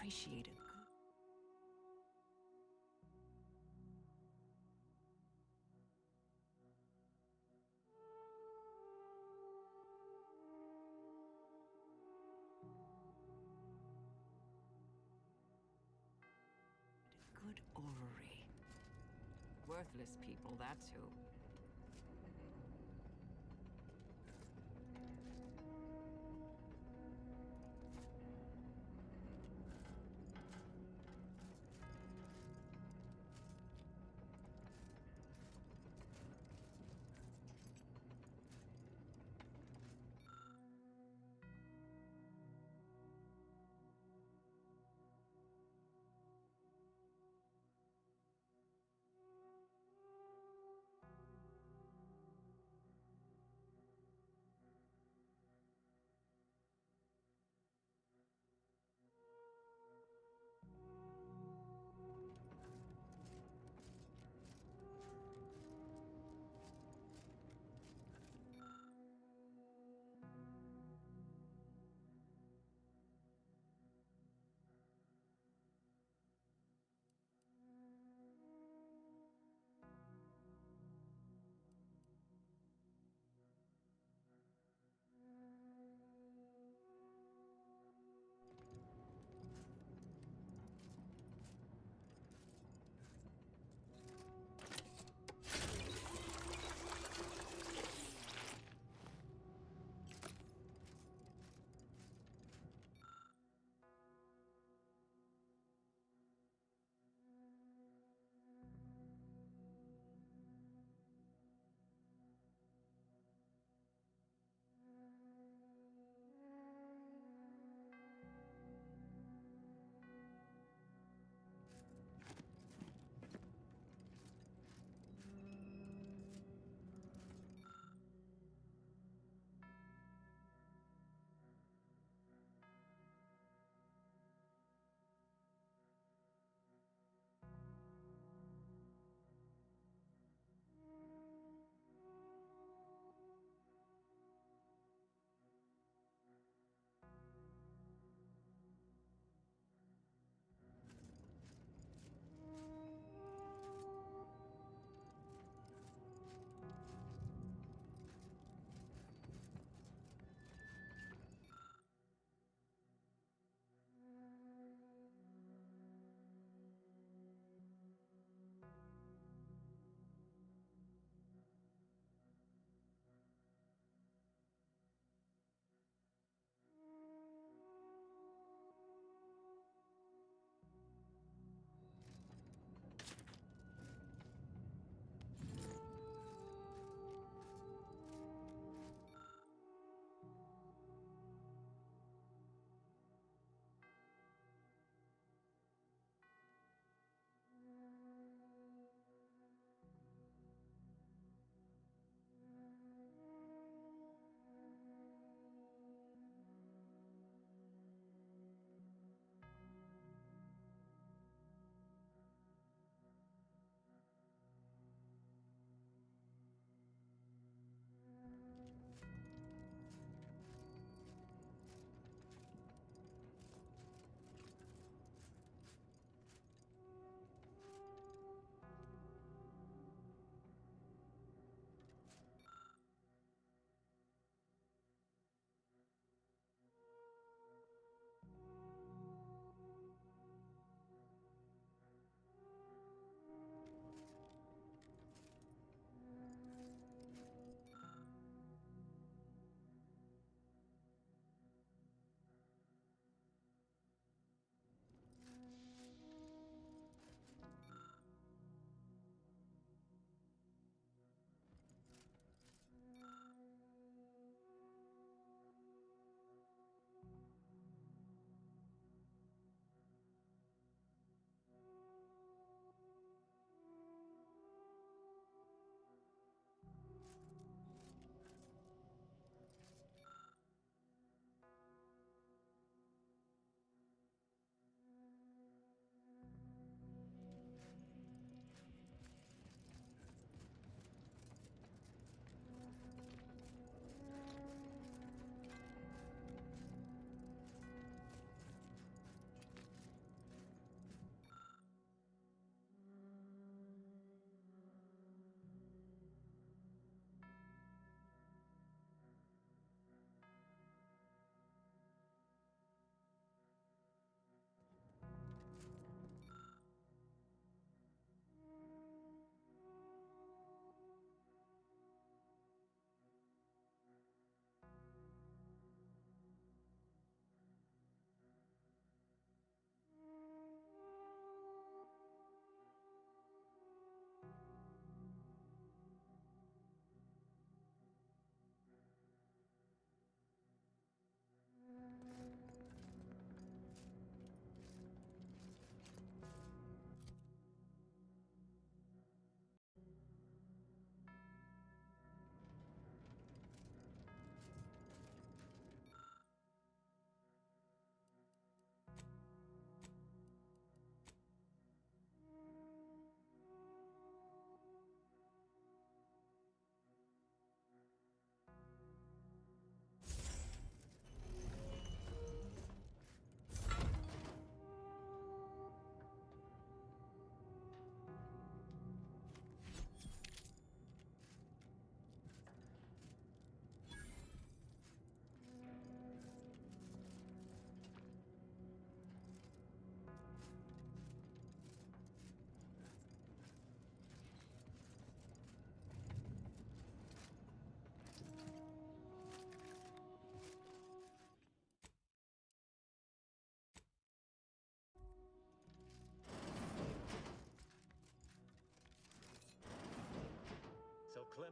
appreciate it. Good orrery. Worthless people, that's who.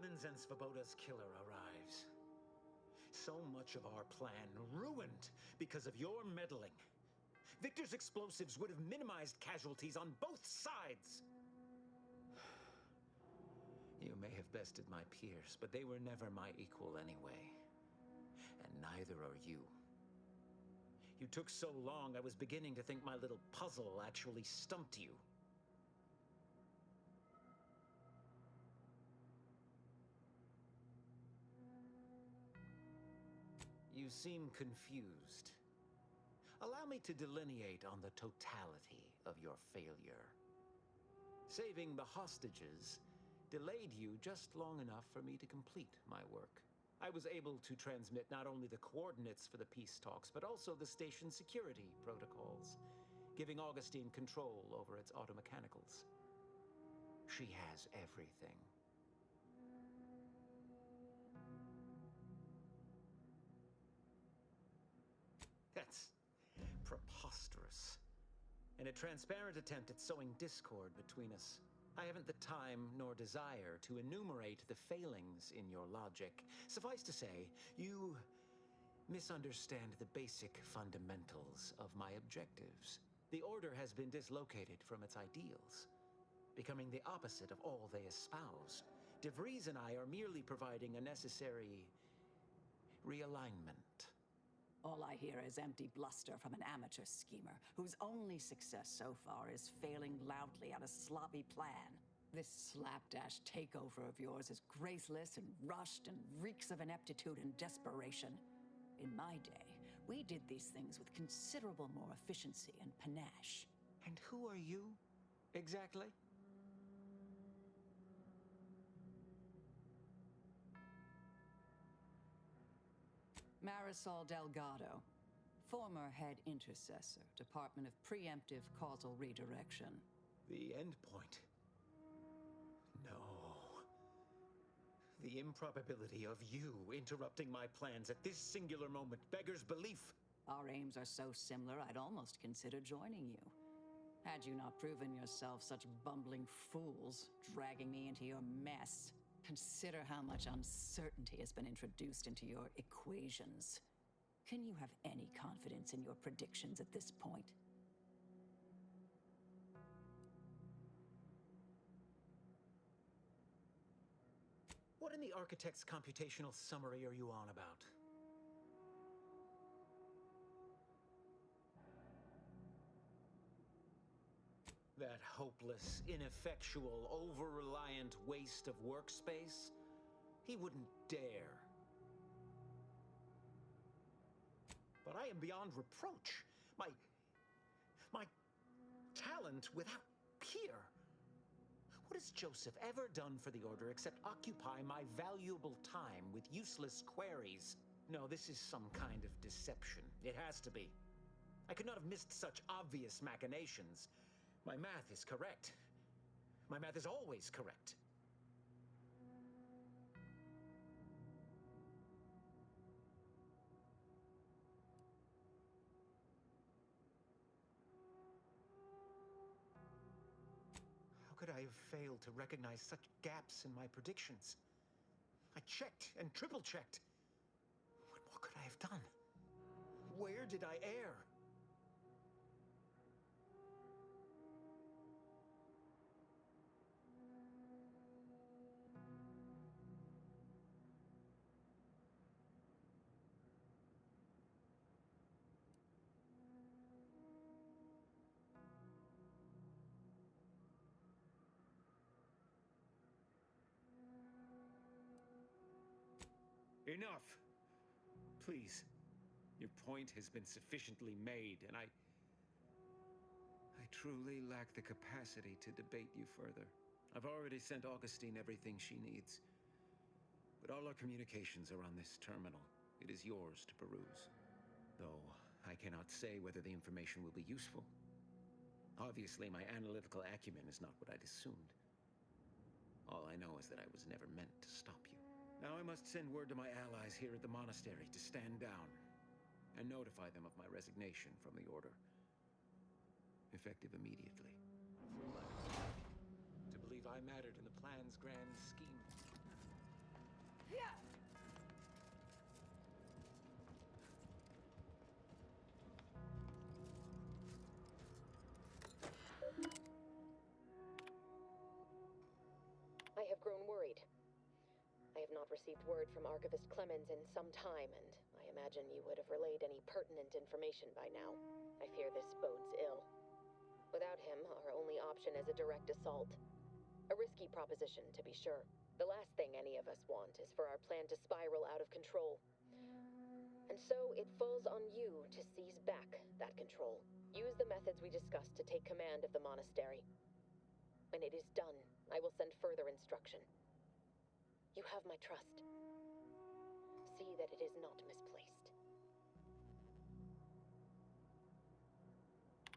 Roman's and Svoboda's killer arrives. So much of our plan ruined because of your meddling. Victor's explosives would have minimized casualties on both sides. You may have bested my peers, but they were never my equal anyway. And neither are you. You took so long, I was beginning to think my little puzzle actually stumped you. You seem confused. Allow me to delineate on the totality of your failure. Saving the hostages delayed you just long enough for me to complete my work. I was able to transmit not only the coordinates for the peace talks, but also the station's security protocols, giving Augustine control over its automechanicals. She has everything. That's preposterous. In a transparent attempt at sowing discord between us, I haven't the time nor desire to enumerate the failings in your logic. Suffice to say, you misunderstand the basic fundamentals of my objectives. The Order has been dislocated from its ideals, becoming the opposite of all they espouse. DeVries and I are merely providing a necessary realignment. All I hear is empty bluster from an amateur schemer whose only success so far is failing loudly at a sloppy plan. This slapdash takeover of yours is graceless and rushed and reeks of ineptitude and desperation. In my day, we did these things with considerable more efficiency and panache. And who are you, exactly? Marisol Delgado, former head intercessor, Department of Preemptive Causal Redirection. The endpoint? No. The improbability of you interrupting my plans at this singular moment beggars belief. Our aims are so similar, I'd almost consider joining you. Had you not proven yourself such bumbling fools, dragging me into your mess. Consider how much uncertainty has been introduced into your equations. Can you have any confidence in your predictions at this point? What in the architect's computational summary are you on about? That hopeless, ineffectual, over-reliant waste of workspace? He wouldn't dare. But I am beyond reproach. My talent without peer. What has Joseph ever done for the Order except occupy my valuable time with useless queries? No, this is some kind of deception. It has to be. I could not have missed such obvious machinations. My math is correct. My math is always correct. How could I have failed to recognize such gaps in my predictions? I checked and triple-checked. What more could I have done? Where did I err? Enough! Please. Your point has been sufficiently made, and I truly lack the capacity to debate you further. I've already sent Augustine everything she needs. But all our communications are on this terminal. It is yours to peruse. Though I cannot say whether the information will be useful. Obviously, my analytical acumen is not what I'd assumed. All I know is that I was never meant to stop you. Now I must send word to my allies here at the monastery to stand down and notify them of my resignation from the Order. Effective immediately. Fool I was to believe I mattered in the plan's grand scheme. not received word from Archivist Clemens in some time, and I imagine you would have relayed any pertinent information by now. I fear this bodes ill. Without him, our only option is a direct assault. A risky proposition, to be sure. The last thing any of us want is for our plan to spiral out of control. And so it falls on you to seize back that control. Use the methods we discussed to take command of the monastery. When it is done, I will send further instruction. You have my trust. See that it is not misplaced.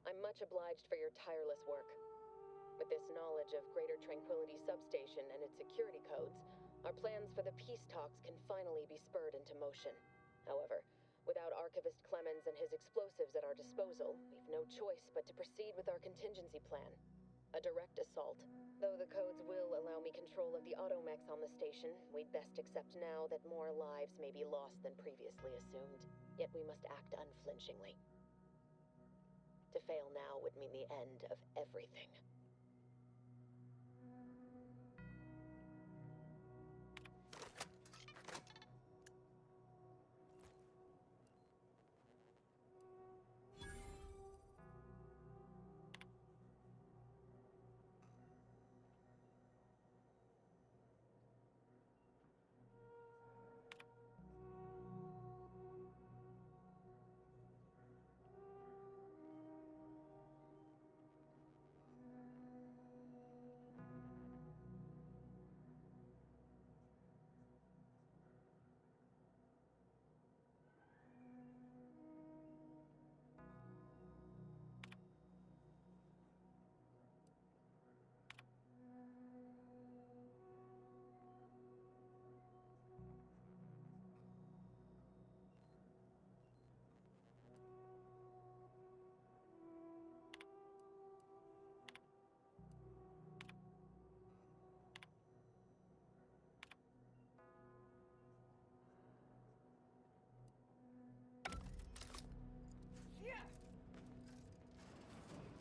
I'm much obliged for your tireless work. With this knowledge of Greater Tranquility Substation and its security codes, our plans for the peace talks can finally be spurred into motion. However, without Archivist Clemens and his explosives at our disposal, we've no choice but to proceed with our contingency plan. A direct assault. Though the codes will allow me control of the automechs on the station, we'd best accept now that more lives may be lost than previously assumed. Yet we must act unflinchingly. To fail now would mean the end of everything.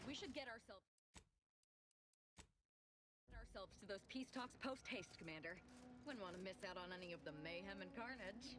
We should get ourselves to those peace talks post-haste, Commander. Wouldn't want to miss out on any of the mayhem and carnage.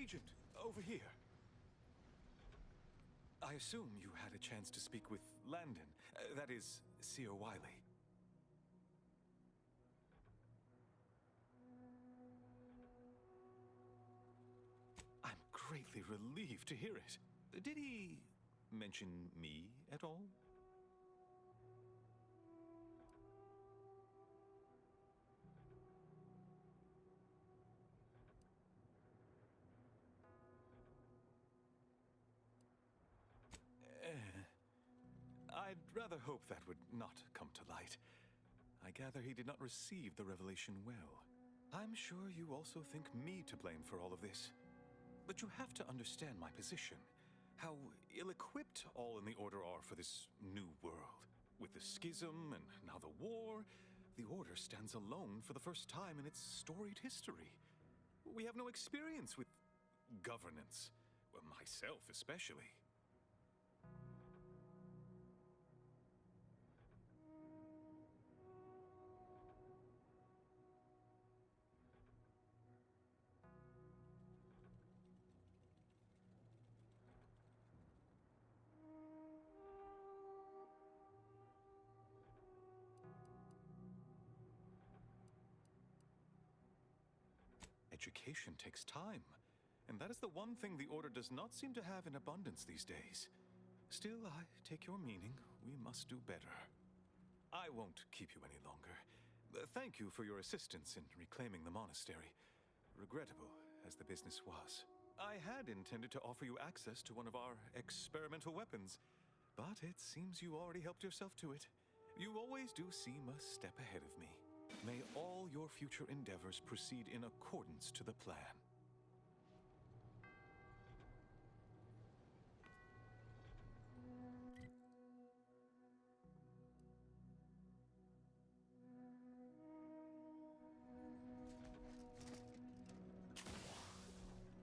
Agent, over here. I assume you had a chance to speak with Landon, that is, Seer Wiley. greatly relieved to hear it. Did he mention me at all? I'd rather hope that would not come to light. I gather he did not receive the revelation well. I'm sure you also think me to blame for all of this. But you have to understand my position. How ill-equipped all in the Order are for this new world. With the schism and now the war, the Order stands alone for the first time in its storied history. We have no experience with governance. Well, myself especially. Education takes time, and that is the one thing the Order does not seem to have in abundance these days. Still, I take your meaning. We must do better. I won't keep you any longer. Thank you for your assistance in reclaiming the monastery. Regrettable as the business was. I had intended to offer you access to one of our experimental weapons, but it seems you already helped yourself to it. You always do seem a step ahead of me. May all your future endeavors proceed in accordance to the plan.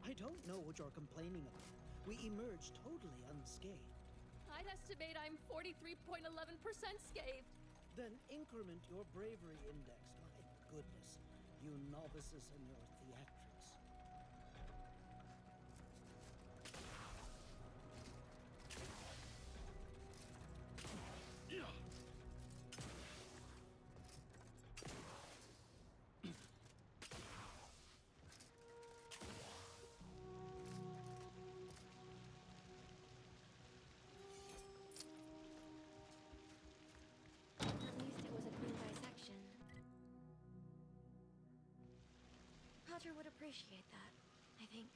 I don't know what you're complaining about. We emerged totally unscathed. I'd estimate I'm 43.11% scathed. Then increment your bravery index. My goodness, you novices and your theatrics. At least it was a clean dissection. Roger would appreciate that, I think.